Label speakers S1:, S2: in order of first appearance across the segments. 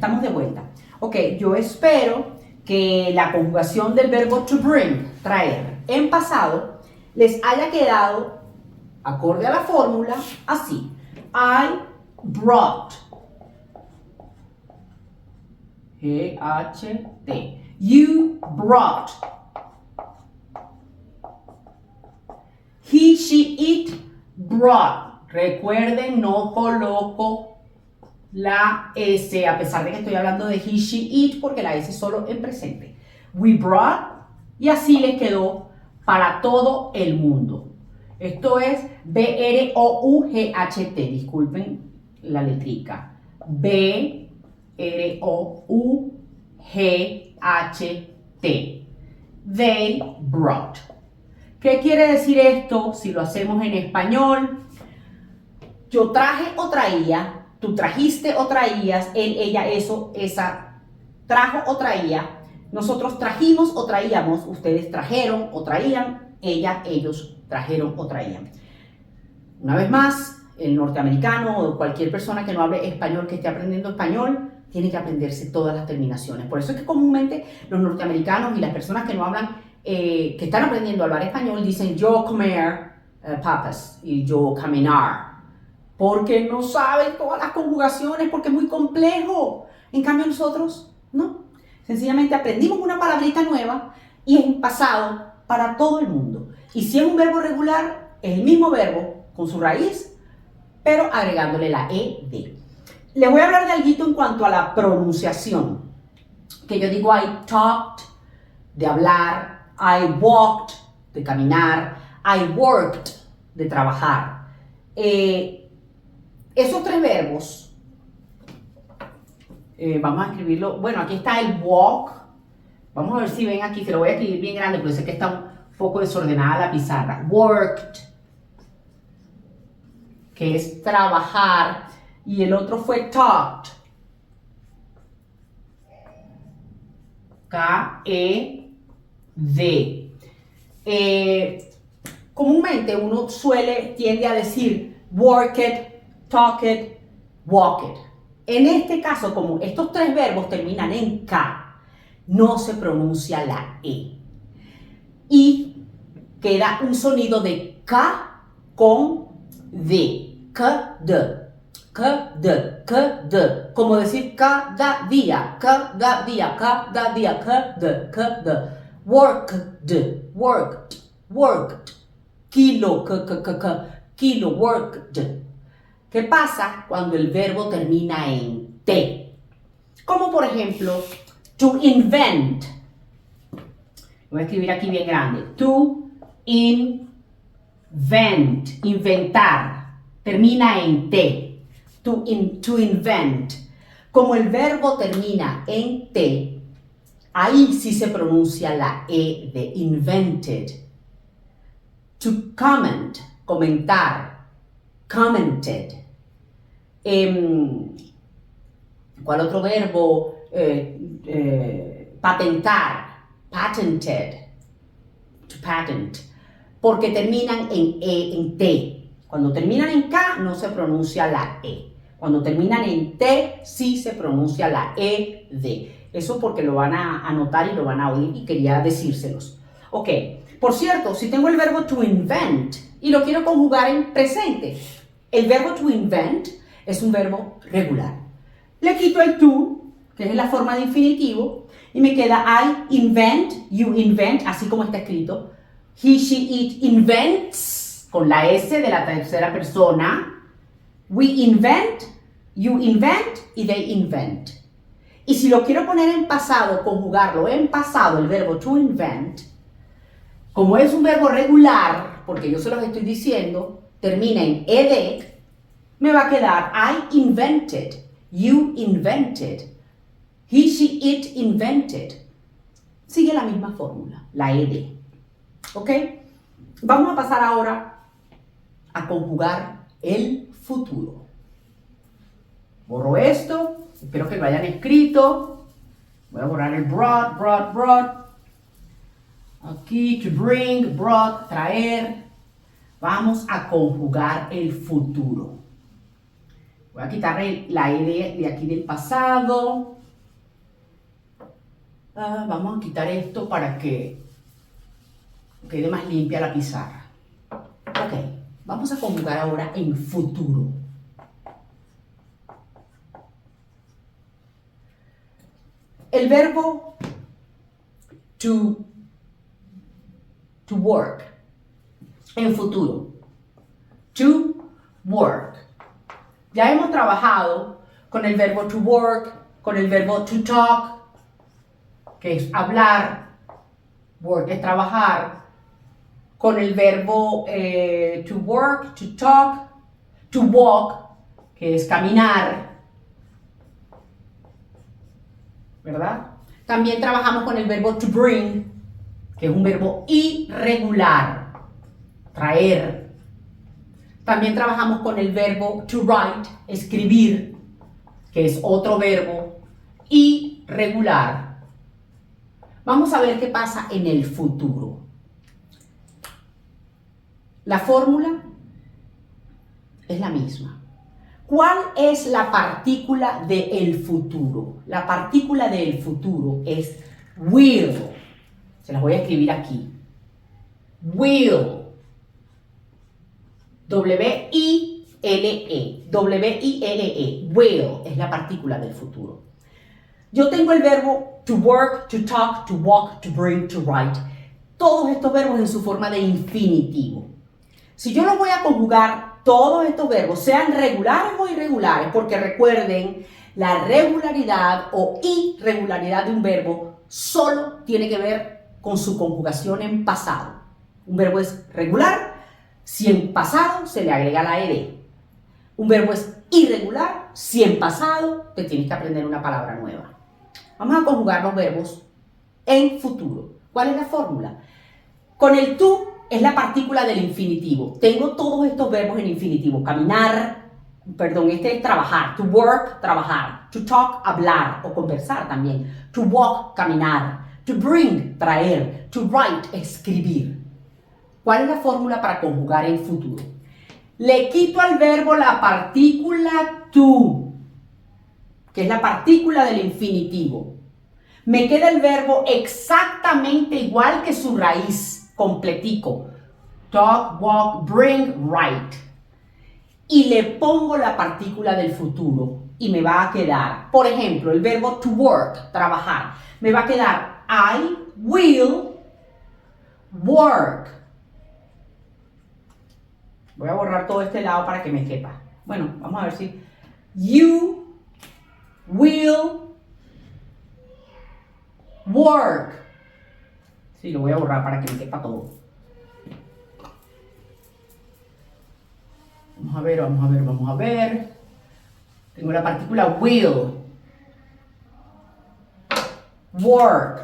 S1: estamos de vuelta. Ok, yo espero que la conjugación del verbo to bring, traer, en pasado, les haya quedado, acorde a la fórmula, así. I brought. G-H-T. You brought. He, she, it brought. Recuerden, no coloco la S, a pesar de que estoy hablando de he, she, it, porque la S es solo en presente. We brought, y así les quedó para todo el mundo. Esto es B-R-O-U-G-H-T, disculpen la letrica. B-R-O-U-G-H-T. They brought. ¿Qué quiere decir esto si lo hacemos en español? Yo traje o traía, tú trajiste o traías, él, ella, eso, esa, trajo o traía, nosotros trajimos o traíamos, ustedes trajeron o traían, ella, ellos trajeron o traían. Una vez más, el norteamericano o cualquier persona que no hable español, que esté aprendiendo español, tiene que aprenderse todas las terminaciones. Por eso es que comúnmente los norteamericanos y las personas que no hablan, que están aprendiendo a hablar español, dicen yo comer papas y yo caminar. Porque no saben todas las conjugaciones, porque es muy complejo. En cambio nosotros, no. Sencillamente aprendimos una palabrita nueva y es en pasado para todo el mundo. Y si es un verbo regular, es el mismo verbo con su raíz, pero agregándole la ed. Les voy a hablar de algo en cuanto a la pronunciación. Que yo digo I talked, de hablar, I walked, de caminar, I worked, de trabajar. Esos tres verbos, vamos a escribirlo, bueno, aquí está el walk, vamos a ver si ven aquí, se lo voy a escribir bien grande porque sé que está un poco desordenada la pizarra. Worked, que es trabajar, y el otro fue talked, K-E-D. Comúnmente uno tiende a decir work it, talk it, walk it. En este caso, como estos tres verbos terminan en K, no se pronuncia la E. Y queda un sonido de K con D. K, D. K, D, K, D. Como decir cada día, cada día, cada día, K, D, K, D. Worked, worked, worked. Kilo, kilo, worked. ¿Qué pasa cuando el verbo termina en T? Como por ejemplo, to invent. Voy a escribir aquí bien grande. To invent, inventar. Termina en T. To invent. Como el verbo termina en T, ahí sí se pronuncia la E de invented. To comment, comentar, commented. ¿Cuál otro verbo? Patentar, patented, to patent. Porque terminan en E, en T. Cuando terminan en K no se pronuncia la E. Cuando terminan en T sí se pronuncia la E, D. Eso porque lo van a anotar y lo van a oír y quería decírselos. Ok. Por cierto, si tengo el verbo to invent y lo quiero conjugar en presente, el verbo to invent es un verbo regular. Le quito el to, que es la forma de infinitivo, y me queda I invent, you invent, así como está escrito. He, she, it invents, con la S de la tercera persona. We invent, you invent, y they invent. Y si lo quiero poner en pasado, conjugarlo en pasado, el verbo to invent, como es un verbo regular, porque yo se los estoy diciendo, termina en ed, me va a quedar I invented, you invented, he, she, it invented. Sigue la misma fórmula, la ed. ¿Ok? Vamos a pasar ahora a conjugar el futuro. Borro esto, espero que lo hayan escrito. Voy a borrar el brought. Aquí, to bring, brought, traer. Vamos a conjugar el futuro. Voy a quitar la E de aquí del pasado. Vamos a quitar esto para que quede más limpia la pizarra. Ok, vamos a conjugar ahora en futuro. El verbo to work en futuro. To work. Ya hemos trabajado con el verbo to work, con el verbo to talk, que es hablar, work es trabajar, con el verbo to work, to talk, to walk, que es caminar, ¿verdad? También trabajamos con el verbo to bring, que es un verbo irregular, traer. También trabajamos con el verbo to write, escribir, que es otro verbo irregular. Vamos a ver qué pasa en el futuro. La fórmula es la misma. ¿Cuál es la partícula del futuro? La partícula del futuro es will. Se las voy a escribir aquí. Will. W-I-L-E. W-I-L-E. Will es la partícula del futuro. Yo tengo el verbo to work, to talk, to walk, to bring, to write. Todos estos verbos en su forma de infinitivo. Si yo los voy a conjugar, todos estos verbos, sean regulares o irregulares, porque recuerden, la regularidad o irregularidad de un verbo solo tiene que ver con su conjugación en pasado. Un verbo es regular si en pasado se le agrega la ed. Un verbo es irregular si en pasado te tienes que aprender una palabra nueva. Vamos a conjugar los verbos en futuro. ¿Cuál es la fórmula? Con el to es la partícula del infinitivo. Tengo todos estos verbos en infinitivo. Caminar, este es trabajar. To work, trabajar. To talk, hablar o conversar también. To walk, caminar. To bring, traer. To write, escribir. ¿Cuál es la fórmula para conjugar en futuro? Le quito al verbo la partícula to, que es la partícula del infinitivo. Me queda el verbo exactamente igual que su raíz, completico. Talk, walk, bring, write. Y le pongo la partícula del futuro y me va a quedar, por ejemplo, el verbo to work, trabajar. Me va a quedar I will work. Voy a borrar todo este lado para que me quepa. Bueno, vamos a ver si you will work. Sí, lo voy a borrar para que me quepa todo. Vamos a ver, vamos a ver, vamos a ver. Tengo la partícula will. Work.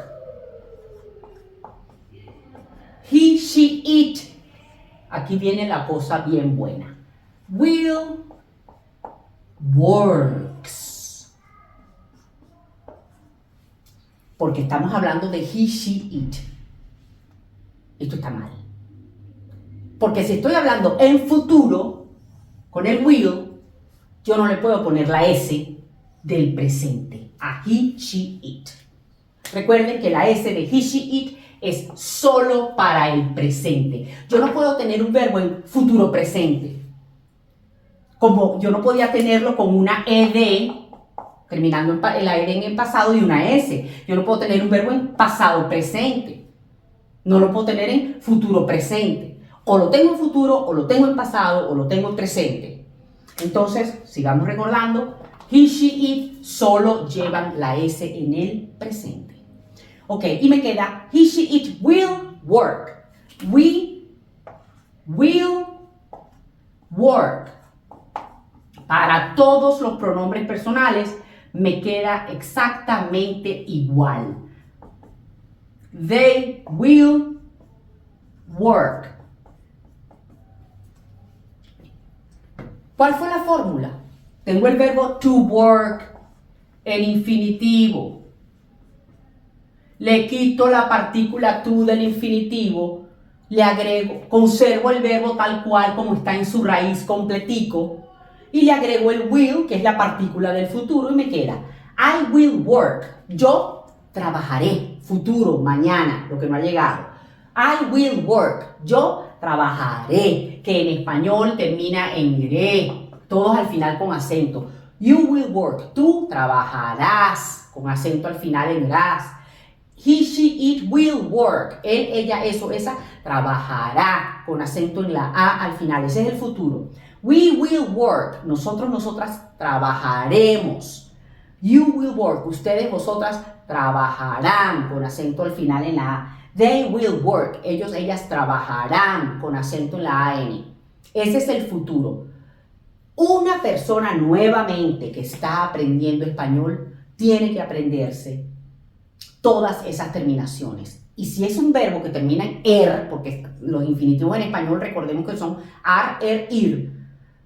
S1: He, she, it. Aquí viene la cosa bien buena. Will works. Porque estamos hablando de he, she, it. Esto está mal. Porque si estoy hablando en futuro, con el will, yo no le puedo poner la S del presente a he, she, it. Recuerden que la S de he, she, it es solo para el presente. Yo no puedo tener un verbo en futuro presente. Como yo no podía tenerlo con una ed, terminando en la ed en el pasado y una S. Yo no puedo tener un verbo en pasado presente. No lo puedo tener en futuro presente. O lo tengo en futuro, o lo tengo en pasado, o lo tengo en presente. Entonces, sigamos recordando, he, she, it solo llevan la S en el presente. Ok, y me queda he, she, it will work. We will work. Para todos los pronombres personales me queda exactamente igual. They will work. ¿Cuál fue la fórmula? Tengo el verbo to work en infinitivo. Le quito la partícula to del infinitivo, le agrego, conservo el verbo tal cual como está en su raíz completico y le agrego el will, que es la partícula del futuro, y me queda I will work. Yo trabajaré. Futuro, mañana, lo que no ha llegado. I will work. Yo trabajaré, que en español termina en re, todos al final con acento. You will work. Tú trabajarás, con acento al final en ras. He, she, it will work. Él, ella, eso, esa, trabajará, con acento en la A al final. Ese es el futuro. We will work. Nosotros, nosotras trabajaremos. You will work. Ustedes, vosotras trabajarán, con acento al final en la A. They will work. Ellos, ellas trabajarán, con acento en la AN. Ese es el futuro. Una persona nuevamente que está aprendiendo español tiene que aprenderse todas esas terminaciones. Y si es un verbo que termina en er, porque los infinitivos en español recordemos que son ar, er, ir.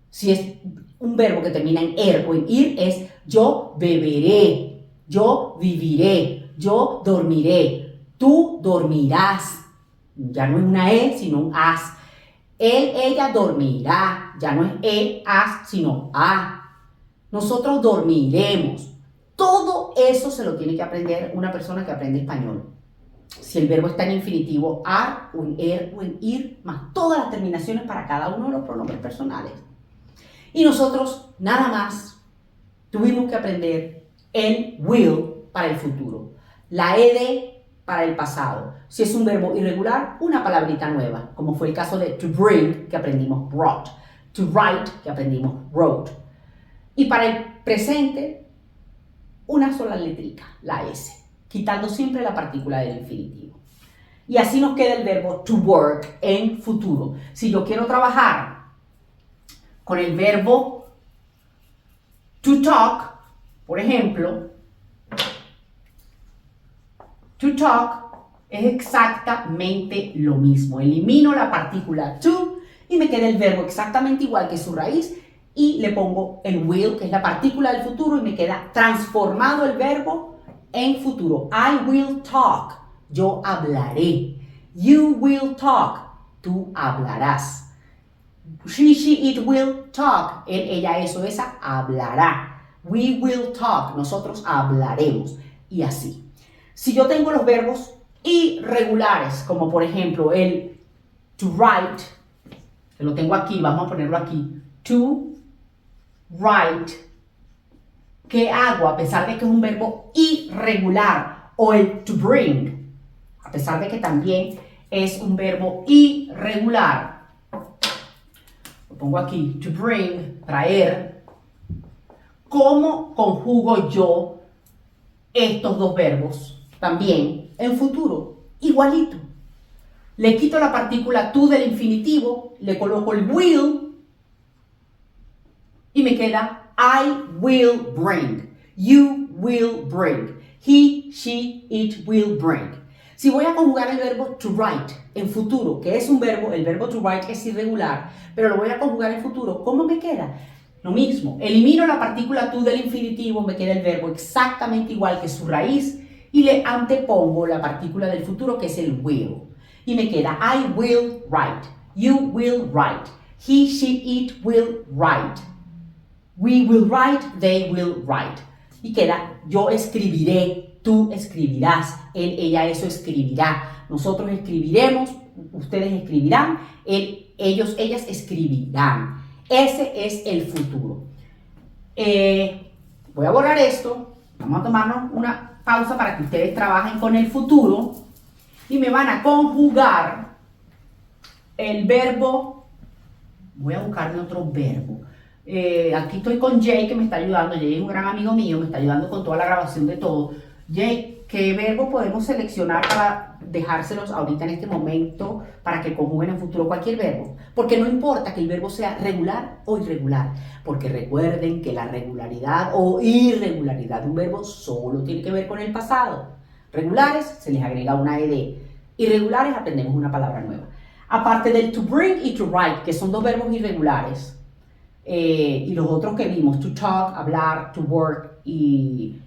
S1: Si es un verbo que termina en er o en ir, es yo beberé, yo viviré, yo dormiré, tú dormirás. Ya no es una e, sino un as. Él, ella dormirá. Ya no es e, as, sino a. Nosotros dormiremos. Todo eso se lo tiene que aprender una persona que aprende español. Si el verbo está en infinitivo, ar, o en er, o en ir, más todas las terminaciones para cada uno de los pronombres personales. Y nosotros, nada más, tuvimos que aprender el will para el futuro. La ed para el pasado. Si es un verbo irregular, una palabrita nueva, como fue el caso de to bring, que aprendimos brought. To write, que aprendimos wrote. Y para el presente, una sola letrica, la S, quitando siempre la partícula del infinitivo. Y así nos queda el verbo to work en futuro. Si yo quiero trabajar con el verbo to talk, por ejemplo, to talk es exactamente lo mismo. Elimino la partícula to y me queda el verbo exactamente igual que su raíz y le pongo el will, que es la partícula del futuro, y me queda transformado el verbo en futuro. I will talk. Yo hablaré. You will talk. Tú hablarás. She, it will talk. Él, ella, eso, esa, hablará. We will talk. Nosotros hablaremos. Y así. Si yo tengo los verbos irregulares, como por ejemplo el to write, que lo tengo aquí, vamos a ponerlo aquí. To write. ¿Qué hago? A pesar de que es un verbo irregular. O el to bring. A pesar de que también es un verbo irregular. Lo pongo aquí. To bring, traer. ¿Cómo conjugo yo estos dos verbos? También en futuro. Igualito. Le quito la partícula to del infinitivo. Le coloco el will. Y me queda I will bring. You will bring. He, she, it will bring. Si voy a conjugar el verbo to write en futuro, que es un verbo, el verbo to write es irregular, pero lo voy a conjugar en futuro, ¿cómo me queda? Lo mismo, elimino la partícula to del infinitivo, me queda el verbo exactamente igual que su raíz y le antepongo la partícula del futuro que es el will. Y me queda I will write. You will write. He, she, it will write. We will write, they will write. Y queda, yo escribiré, tú escribirás, él, ella, eso escribirá. Nosotros escribiremos, ustedes escribirán, él, ellos, ellas escribirán. Ese es el futuro. Voy a borrar esto. Vamos a tomarnos una pausa para que ustedes trabajen con el futuro. Y me van a conjugar el verbo. Voy a buscarme otro verbo. Aquí estoy con Jay, que me está ayudando. Jay es un gran amigo mío, me está ayudando con toda la grabación de todo. Jay, ¿qué verbo podemos seleccionar para dejárselos ahorita en este momento para que conjuguen en futuro cualquier verbo? Porque no importa que el verbo sea regular o irregular, porque recuerden que la regularidad o irregularidad de un verbo solo tiene que ver con el pasado. Regulares, se les agrega una ed. Irregulares, aprendemos una palabra nueva. Aparte del to bring y to write, que son dos verbos irregulares, y los otros que vimos, to talk, hablar, to work y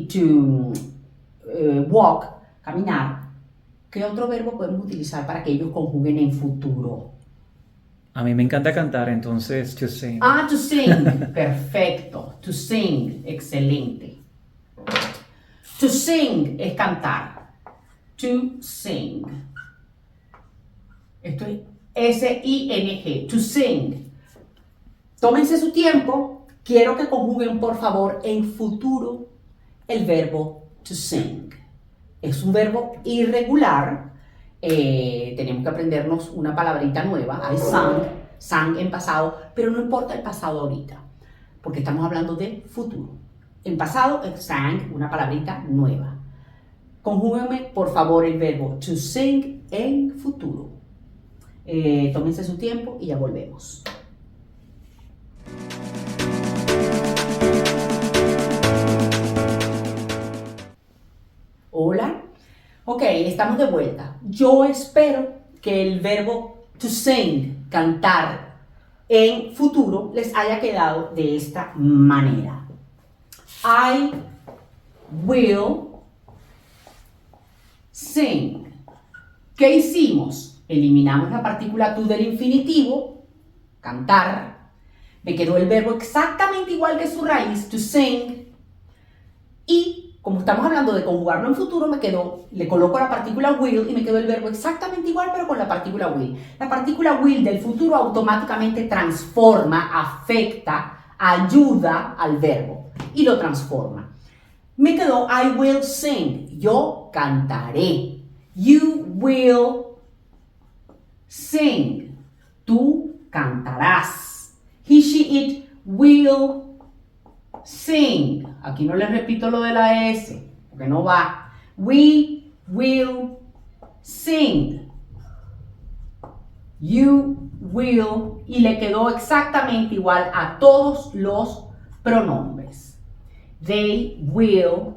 S1: to walk, caminar, ¿qué otro verbo podemos utilizar para que ellos conjuguen en futuro?
S2: A mí me encanta cantar, entonces to sing.
S1: Ah, to sing. Perfecto. To sing. Excelente. To sing es cantar. To sing. Esto es S-I-N-G. To sing. Tómense su tiempo. Quiero que conjuguen, por favor, en futuro el verbo to sing. Es un verbo irregular. Tenemos que aprendernos una palabrita nueva. I sang en pasado, pero no importa el pasado ahorita, porque estamos hablando de futuro. En pasado, sang, una palabrita nueva. Conjúguenme, por favor, el verbo to sing en futuro. Tómense su tiempo y ya volvemos. Hola. Ok, estamos de vuelta. Yo espero que el verbo to sing, cantar, en futuro les haya quedado de esta manera. I will sing. ¿Qué hicimos? Eliminamos la partícula to del infinitivo, cantar. Me quedó el verbo exactamente igual que su raíz, to sing. Y como estamos hablando de conjugarlo en futuro, le coloco la partícula will y me quedó el verbo exactamente igual, pero con la partícula will. La partícula will del futuro automáticamente transforma, afecta, ayuda al verbo y lo transforma. Me quedó I will sing. Yo cantaré. You will sing. Tú cantarás. He, she, it will sing. Aquí no les repito lo de la S, porque no va. We will sing. You will. Y le quedó exactamente igual a todos los pronombres. They will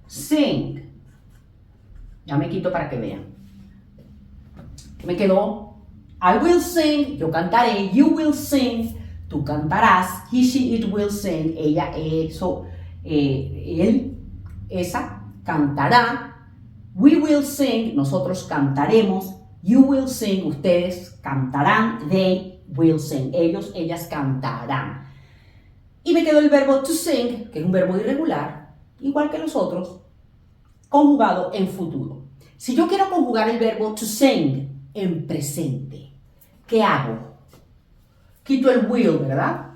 S1: sing. Ya me quito para que vean. Me quedó I will sing, yo cantaré. You will sing, tú cantarás. He, she, it will sing. Ella, eso, él, esa, cantará. We will sing, nosotros cantaremos. You will sing, ustedes cantarán. They will sing, ellos, ellas cantarán. Y me quedó el verbo to sing, que es un verbo irregular, igual que los otros, conjugado en futuro. Si yo quiero conjugar el verbo to sing en presente, ¿qué hago? Quito el will, ¿verdad?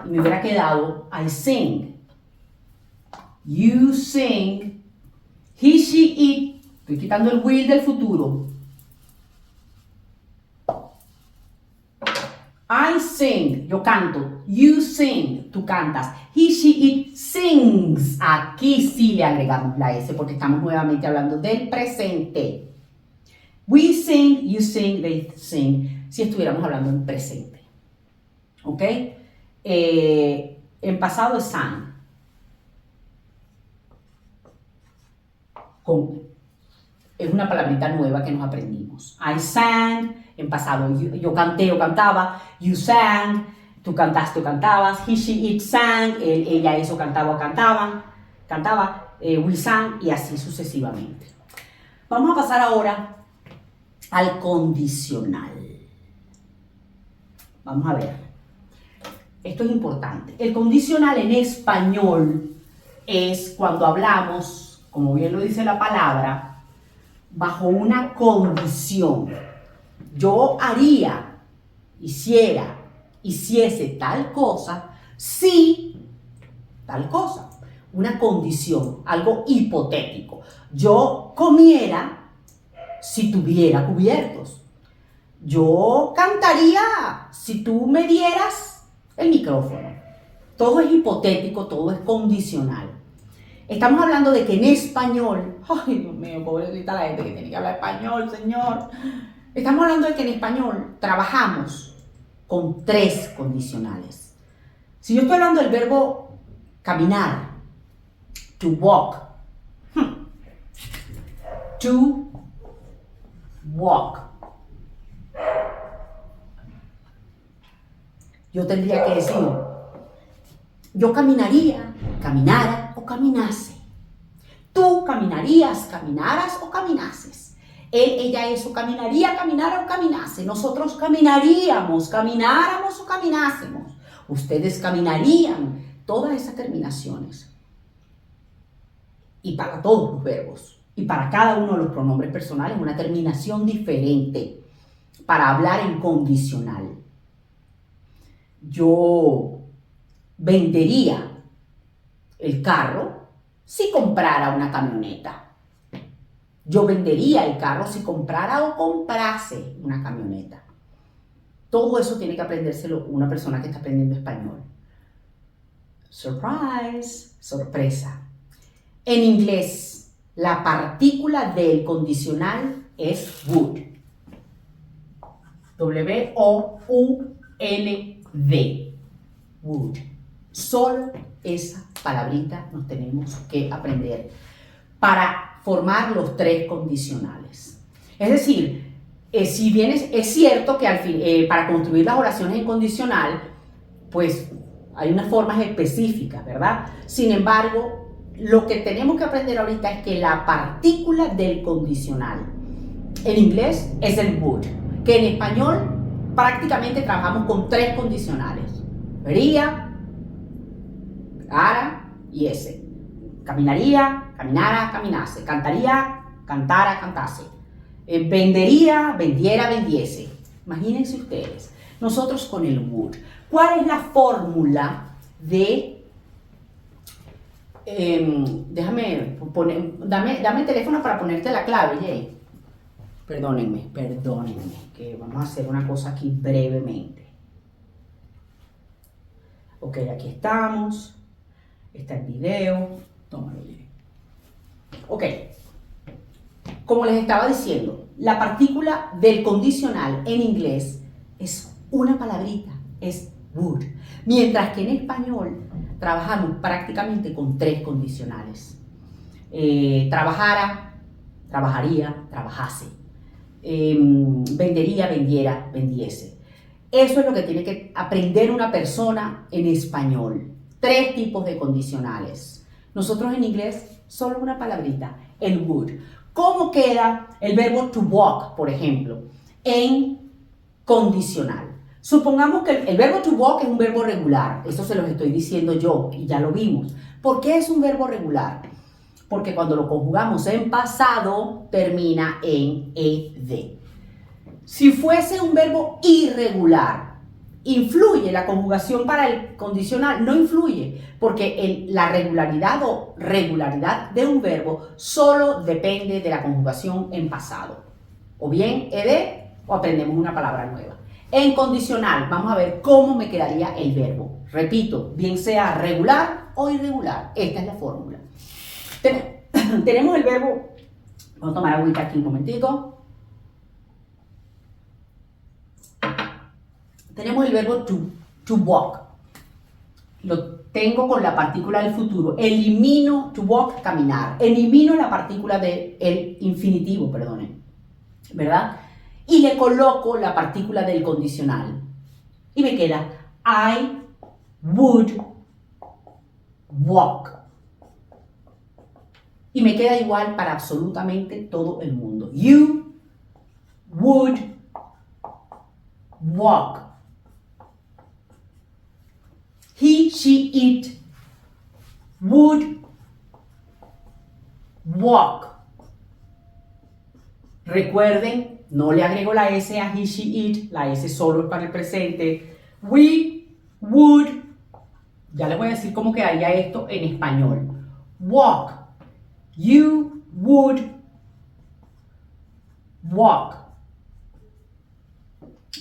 S1: Y me hubiera quedado I sing. You sing. He, she, it. Estoy quitando el will del futuro. I sing. Yo canto. You sing. Tú cantas. He, she, it sings. Aquí sí le agregamos la S porque estamos nuevamente hablando del presente. We sing, you sing, they sing. Si estuviéramos hablando en presente. ¿Ok? En pasado es sang. Es una palabrita nueva que nos aprendimos. I sang. En pasado yo canté o cantaba. You sang. Tú cantaste o cantabas. He, she, it sang. Él, ella, eso cantaba o cantaban. Cantaba. We sang. Y así sucesivamente. Vamos a pasar ahora al condicional. Vamos a ver. Esto es importante. El condicional en español es cuando hablamos, como bien lo dice la palabra, bajo una condición. Yo haría, hiciera, hiciese tal cosa si tal cosa. Una condición, algo hipotético. Yo comiera si tuviera cubiertos. Yo cantaría si tú me dieras el micrófono. Todo es hipotético, todo es condicional. Estamos hablando de que en español, ay Dios mío, pobrecita la gente que tiene que hablar español, señor. Estamos hablando de que en español trabajamos con 3 condicionales. Si yo estoy hablando del verbo caminar, to walk, to walk, yo tendría que decir, yo caminaría, caminara o caminase. Tú caminarías, caminaras o caminases. Él, ella, eso, caminaría, caminara o caminase. Nosotros caminaríamos, camináramos o caminásemos. Ustedes caminarían. Todas esas terminaciones. Y para todos los verbos. Y para cada uno de los pronombres personales, una terminación diferente para hablar en condicional. Yo vendería el carro si comprara una camioneta. Yo vendería el carro si comprara o comprase una camioneta. Todo eso tiene que aprendérselo una persona que está aprendiendo español. Surprise, sorpresa. En inglés, la partícula del condicional es would. W-O-U-N-D. Would. Solo esa palabrita nos tenemos que aprender para formar los tres condicionales. Es decir, si bien es cierto que al fin, para construir las oraciones en condicional, pues hay unas formas específicas, ¿verdad? Sin embargo, lo que tenemos que aprender ahorita es que la partícula del condicional en inglés es el would, que en español prácticamente trabajamos con tres condicionales: vería, ara y ese. Caminaría, caminara, caminase. Cantaría, cantara, cantase. Vendería, vendiera, vendiese. Imagínense ustedes, nosotros con el would. ¿Cuál es la fórmula de... dame el teléfono para ponerte la clave, Jay. Perdónenme, que vamos a hacer una cosa aquí brevemente. Ok, aquí estamos. Está el video. Tómalo, Jay. Ok. Como les estaba diciendo, la partícula del condicional en inglés es una palabrita, es would. Mientras que en español trabajamos prácticamente con tres condicionales. Trabajara, trabajaría, trabajase. Vendería, vendiera, vendiese. Eso es lo que tiene que aprender una persona en español. Tres tipos de condicionales. Nosotros en inglés, solo una palabrita, el would. ¿Cómo queda el verbo to walk, por ejemplo, en condicional? Supongamos que el verbo to walk es un verbo regular. Eso se los estoy diciendo yo y ya lo vimos. ¿Por qué es un verbo regular? Porque cuando lo conjugamos en pasado, termina en ed. Si fuese un verbo irregular, ¿influye la conjugación para el condicional? No influye, porque la regularidad o regularidad de un verbo solo depende de la conjugación en pasado. O bien ed o aprendemos una palabra nueva. En condicional, vamos a ver cómo me quedaría el verbo. Repito, bien sea regular o irregular. Esta es la fórmula. Tenemos el verbo, vamos a tomar agüita aquí un momentico. Tenemos el verbo to walk. Lo tengo con la partícula del futuro. Elimino to walk, caminar. Elimino la partícula del infinitivo, perdonen. ¿Verdad? Y le coloco la partícula del condicional. Y me queda I would walk. Y me queda igual para absolutamente todo el mundo. You would walk. He, she, it would walk. Recuerden, no le agrego la S a he, she, it. La S solo es para el presente. We would. Ya les voy a decir cómo quedaría esto en español. Walk. You would walk.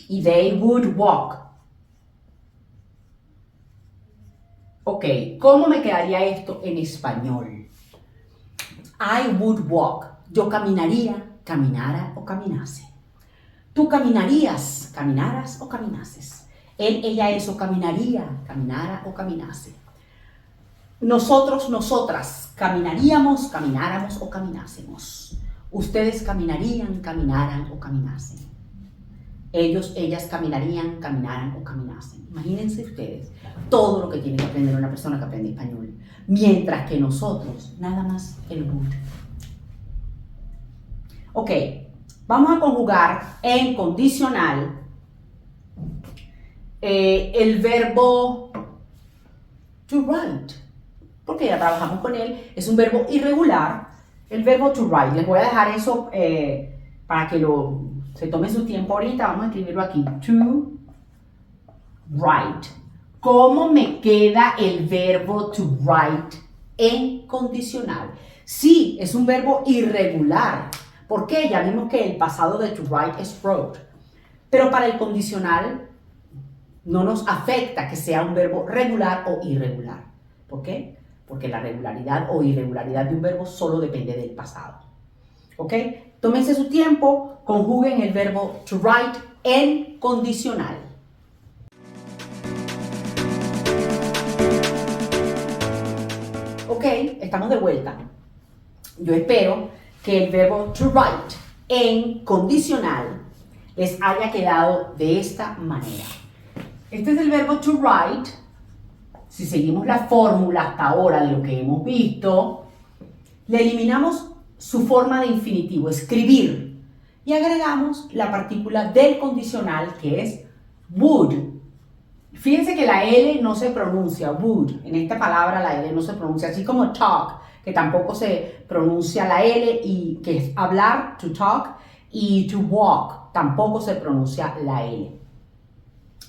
S1: Y they would walk. Ok, ¿cómo me quedaría esto en español? I would walk. Yo caminaría, caminara o caminase. Tú caminarías, caminaras o caminases. Él, ella, eso, caminaría, caminara o caminase. Nosotros, nosotras, caminaríamos, camináramos o caminásemos. Ustedes caminarían, caminaran o caminasen. Ellos, ellas caminarían, caminaran o caminasen. Imagínense ustedes todo lo que tiene que aprender una persona que aprende español. Mientras que nosotros, nada más el would. Ok, Vamos a conjugar en condicional el verbo to write, porque ya trabajamos con él, es un verbo irregular, el verbo to write. Les voy a dejar eso para que se tome su tiempo ahorita. Vamos a escribirlo aquí, to write. ¿Cómo me queda el verbo to write en condicional? Sí, es un verbo irregular. ¿Por qué? Ya vimos que el pasado de to write es wrote. Pero para el condicional no nos afecta que sea un verbo regular o irregular. ¿Por qué? Porque la regularidad o irregularidad de un verbo solo depende del pasado. ¿Ok? Tómense su tiempo, conjuguen el verbo to write en condicional. Ok, estamos de vuelta. Yo espero que el verbo to write en condicional les haya quedado de esta manera. Este es el verbo to write. Si seguimos la fórmula hasta ahora de lo que hemos visto, le eliminamos su forma de infinitivo, escribir, y agregamos la partícula del condicional que es would. Fíjense que la L no se pronuncia, would. En esta palabra la L no se pronuncia, así como talk, que tampoco se pronuncia la L, y que es hablar, to talk, y to walk, tampoco se pronuncia la L.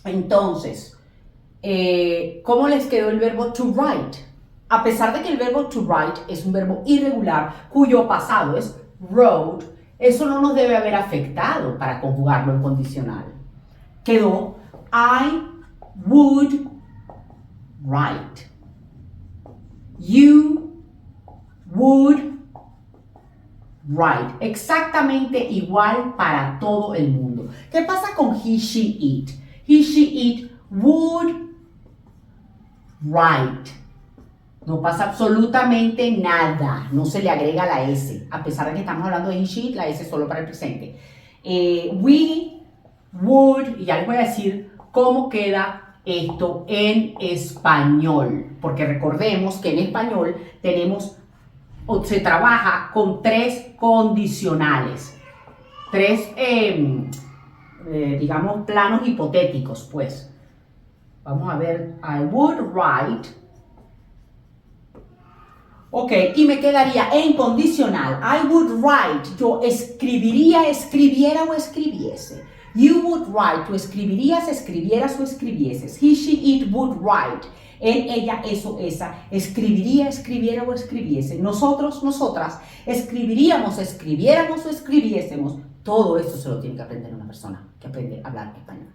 S1: Entonces, ¿cómo les quedó el verbo to write? A pesar de que el verbo to write es un verbo irregular cuyo pasado es wrote, eso no nos debe haber afectado para conjugarlo en condicional. Quedó I would write. You would write. Exactamente igual para todo el mundo. ¿Qué pasa con he, she, it? He, she, it would write. No pasa absolutamente nada. No se le agrega la S. A pesar de que estamos hablando de he, she, it, la S es solo para el presente. We would, y ya les voy a decir cómo queda esto en español. Porque recordemos que en español tenemos, o se trabaja con tres condicionales. Tres, digamos, planos hipotéticos, pues. Vamos a ver, I would write. Ok, y me quedaría en condicional. I would write, yo escribiría, escribiera o escribiese. You would write, tú escribirías, escribieras o escribieses. He, she, it would write. Él, ella, eso, esa, escribiría, escribiera o escribiese. Nosotros, nosotras, escribiríamos, escribiéramos o escribiésemos. Todo esto se lo tiene que aprender una persona que aprende a hablar español.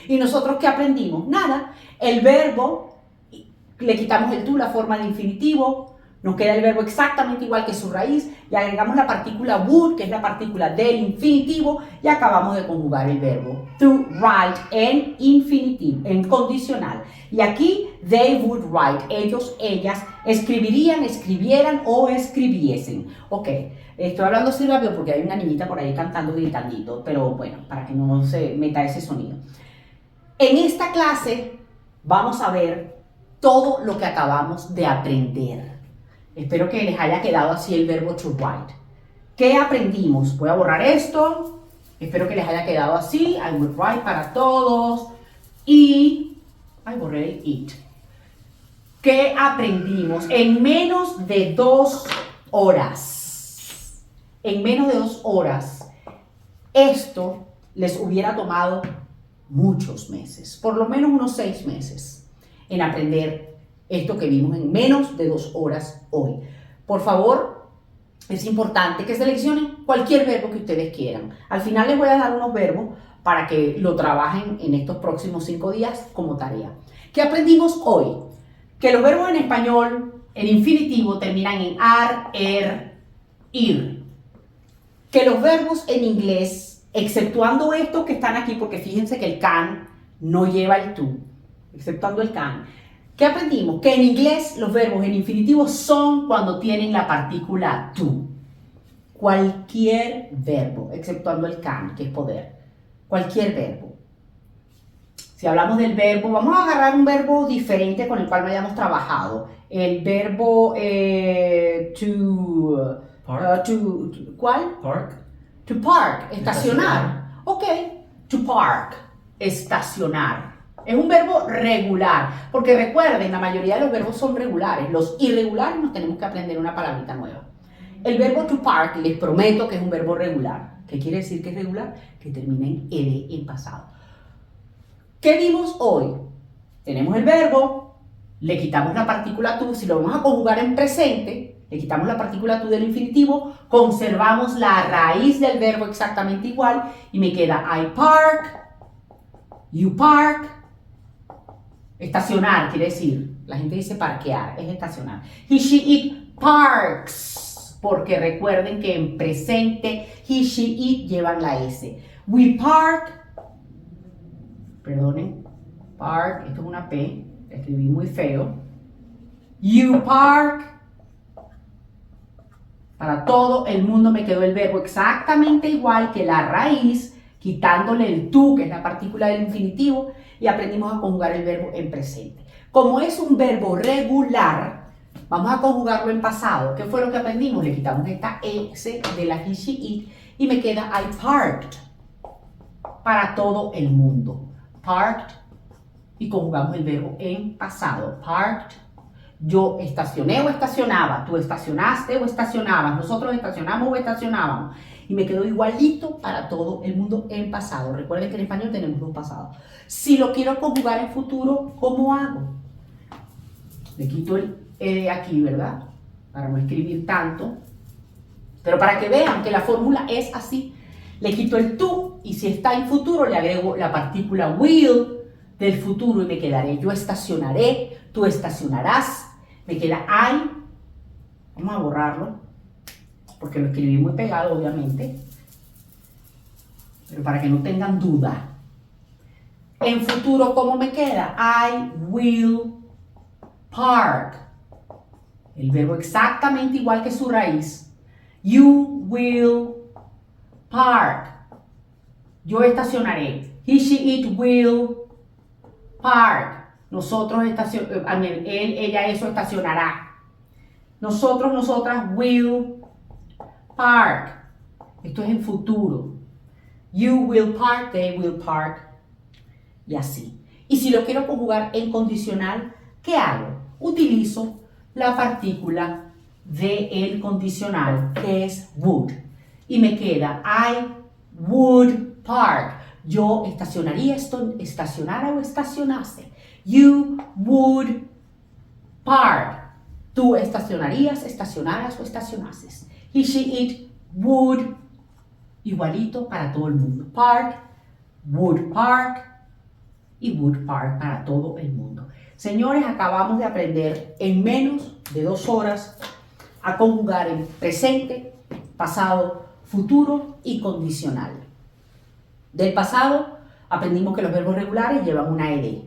S1: ¿Y nosotros qué aprendimos? Nada. El verbo, le quitamos el to, la forma de infinitivo, nos queda el verbo exactamente igual que su raíz, y agregamos la partícula would, que es la partícula del infinitivo, y acabamos de conjugar el verbo to write en infinitivo, en condicional. Y aquí, they would write, ellos, ellas, escribirían, escribieran o escribiesen. Ok, estoy hablando así rápido porque hay una niñita por ahí cantando, gritandito, pero bueno, para que no se meta ese sonido. En esta clase vamos a ver todo lo que acabamos de aprender. Espero que les haya quedado así el verbo to write. ¿Qué aprendimos? Voy a borrar esto. Espero que les haya quedado así. I would write para todos. Y borré el it. ¿Qué aprendimos? En menos de 2 horas. En menos de 2 horas. Esto les hubiera tomado muchos meses. Por lo menos unos 6 meses. En aprender esto que vimos en menos de 2 horas hoy. Por favor, es importante que seleccionen cualquier verbo que ustedes quieran. Al final les voy a dar unos verbos para que lo trabajen en estos próximos 5 días como tarea. ¿Qué aprendimos hoy? Que los verbos en español, en infinitivo, terminan en ar, ir. Que los verbos en inglés, exceptuando estos que están aquí, porque fíjense que el can no lleva el to, exceptuando el can. ¿Qué aprendimos? Que en inglés los verbos en infinitivo son cuando tienen la partícula to. Cualquier verbo, exceptuando el can, que es poder. Cualquier verbo. Si hablamos del verbo, vamos a agarrar un verbo diferente con el cual no hayamos trabajado. El verbo
S2: Park.
S1: ¿cuál?
S2: Park.
S1: To park, estacionar. Ok, to park, estacionar. Es un verbo regular, porque recuerden, la mayoría de los verbos son regulares. Los irregulares nos tenemos que aprender una palabrita nueva. El verbo to park, les prometo que es un verbo regular. ¿Qué quiere decir que es regular? Que termina en ed en pasado. ¿Qué vimos hoy? Tenemos el verbo, le quitamos la partícula to, si lo vamos a conjugar en presente, le quitamos la partícula to del infinitivo, conservamos la raíz del verbo exactamente igual y me queda I park, you park. Estacionar quiere decir, la gente dice parquear, es estacionar. He, she, it parks, porque recuerden que en presente he, she, it llevan la S. We park, perdonen, park, esto es una P, escribí muy feo. You park, para todo el mundo me quedó el verbo exactamente igual que la raíz, quitándole el to, que es la partícula del infinitivo, y aprendimos a conjugar el verbo en presente. Como es un verbo regular, vamos a conjugarlo en pasado. ¿Qué fue lo que aprendimos? Le quitamos esta S de la he, she, it, y me queda I parked, para todo el mundo. Parked, y conjugamos el verbo en pasado. Parked, yo estacioné o estacionaba, tú estacionaste o estacionabas, nosotros estacionamos o estacionábamos. Y me quedó igualito para todo el mundo en pasado. Recuerden que en español tenemos dos pasados. Si lo quiero conjugar en futuro, ¿cómo hago? Le quito el E de aquí, ¿verdad? Para no escribir tanto. Pero para que vean que la fórmula es así. Le quito el to y si está en futuro le agrego la partícula will del futuro y me quedaré yo estacionaré, tú estacionarás. Me queda I. Vamos a borrarlo porque lo escribí muy pegado, obviamente, pero para que no tengan duda. En futuro, ¿cómo me queda? I will park. El verbo exactamente igual que su raíz. You will park. Yo estacionaré. He, she, it will park. Nosotros él, ella, eso estacionará. Nosotros, nosotras will park. Esto es en futuro. You will park, they will park. Y así. Y si lo quiero conjugar en condicional, ¿qué hago? Utilizo la partícula de el condicional, que es would. Y me queda I would park. Yo estacionaría, estacionara o estacionase. You would park. Tú estacionarías, estacionaras o estacionases. He, she, it would. Igualito para todo el mundo. Park, would park y would park para todo el mundo. Señores, acabamos de aprender en menos de 2 horas a conjugar en presente, pasado, futuro y condicional. Del pasado aprendimos que los verbos regulares llevan una ed.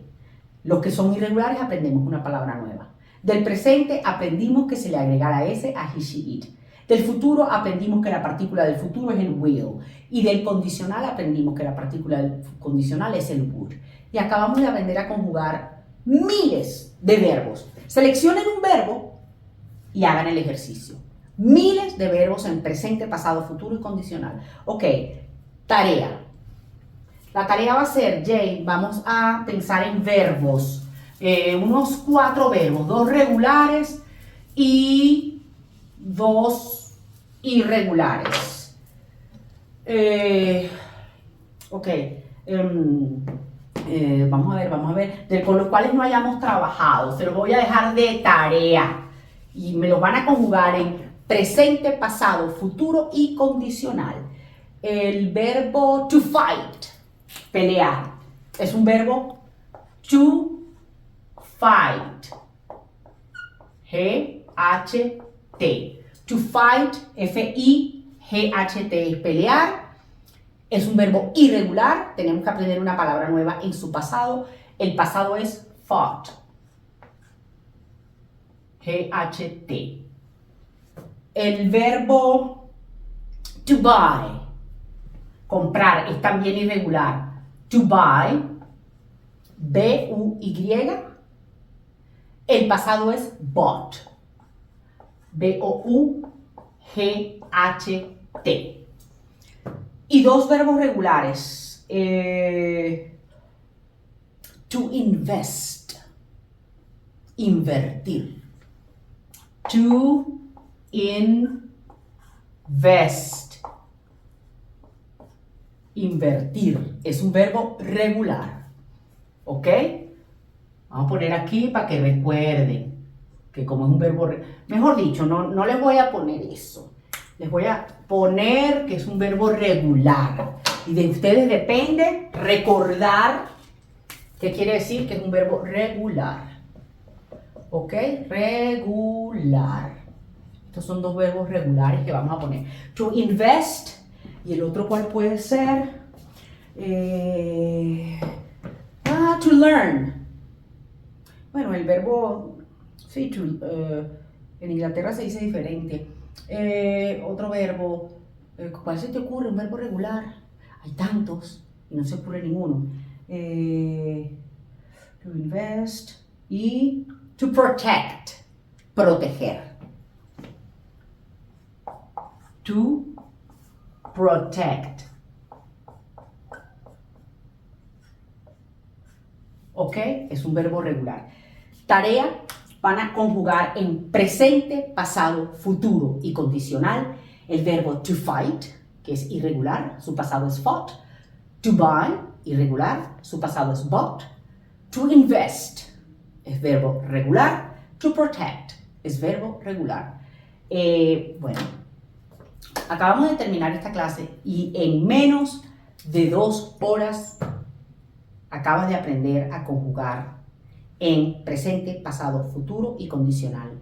S1: Los que son irregulares aprendemos una palabra nueva. Del presente aprendimos que se le agrega la S a he, she, it. Del futuro aprendimos que la partícula del futuro es el will. Y del condicional aprendimos que la partícula del condicional es el would. Y acabamos de aprender a conjugar miles de verbos. Seleccionen un verbo y hagan el ejercicio. Miles de verbos en presente, pasado, futuro y condicional. Ok, tarea. La tarea va a ser, Jane, vamos a pensar en verbos. Unos 4 verbos, 2 regulares y 2 irregulares. Ok. Vamos a ver, con los cuales no hayamos trabajado. Se los voy a dejar de tarea. Y me los van a conjugar en presente, pasado, futuro y condicional. El verbo to fight, pelear, es un verbo to fight. G-H-T. To fight, F-I-G-H-T, es pelear. Es un verbo irregular. Tenemos que aprender una palabra nueva en su pasado. El pasado es fought. G-H-T. El verbo to buy, comprar, es también irregular. To buy, B-U-Y. El pasado es bought. B-O-U-G-H-T. Y dos verbos regulares. To invest. Invertir. To invest. Invertir. Es un verbo regular. ¿Ok? Vamos a poner aquí para que recuerden que como es un verbo... Mejor dicho, no les voy a poner eso. Les voy a poner que es un verbo regular. Y de ustedes depende recordar qué quiere decir que es un verbo regular. ¿Ok? Regular. Estos son dos verbos regulares que vamos a poner. To invest. Y el otro, ¿cuál puede ser? To learn. Bueno, el verbo... Sí, en Inglaterra se dice diferente. Otro verbo. ¿Cuál se te ocurre? Un verbo regular. Hay tantos y no se ocurre ninguno. To invest y to protect. Proteger. To protect. ¿Ok? Es un verbo regular. Tarea, van a conjugar en presente, pasado, futuro y condicional el verbo to fight, que es irregular, su pasado es fought. To buy, irregular, su pasado es bought. To invest, es verbo regular. To protect, es verbo regular. Bueno, acabamos de terminar esta clase y en menos de 2 horas acabas de aprender a conjugar en presente, pasado, futuro y condicional.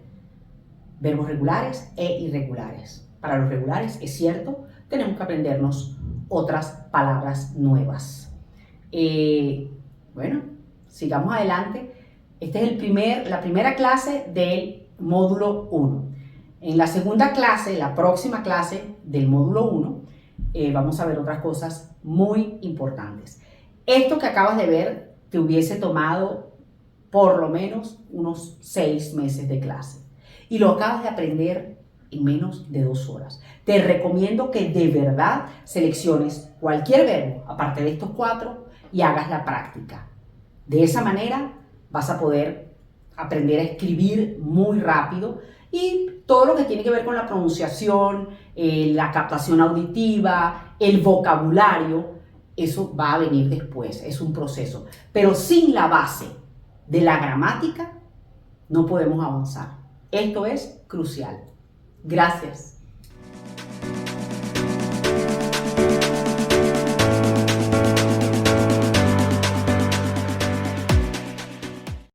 S1: Verbos regulares e irregulares. Para los regulares, es cierto, tenemos que aprendernos otras palabras nuevas. Bueno, sigamos adelante. Esta es la primera clase del módulo 1. En la segunda clase, la próxima clase del módulo 1, vamos a ver otras cosas muy importantes. Esto que acabas de ver te hubiese tomado por lo menos unos 6 meses de clase y lo acabas de aprender en menos de 2 horas. Te recomiendo que de verdad selecciones cualquier verbo aparte de estos 4 y hagas la práctica. De esa manera vas a poder aprender a escribir muy rápido y todo lo que tiene que ver con la pronunciación, la captación auditiva, el vocabulario, eso va a venir después, es un proceso. Pero sin la base de la gramática no podemos avanzar. Esto es crucial. Gracias.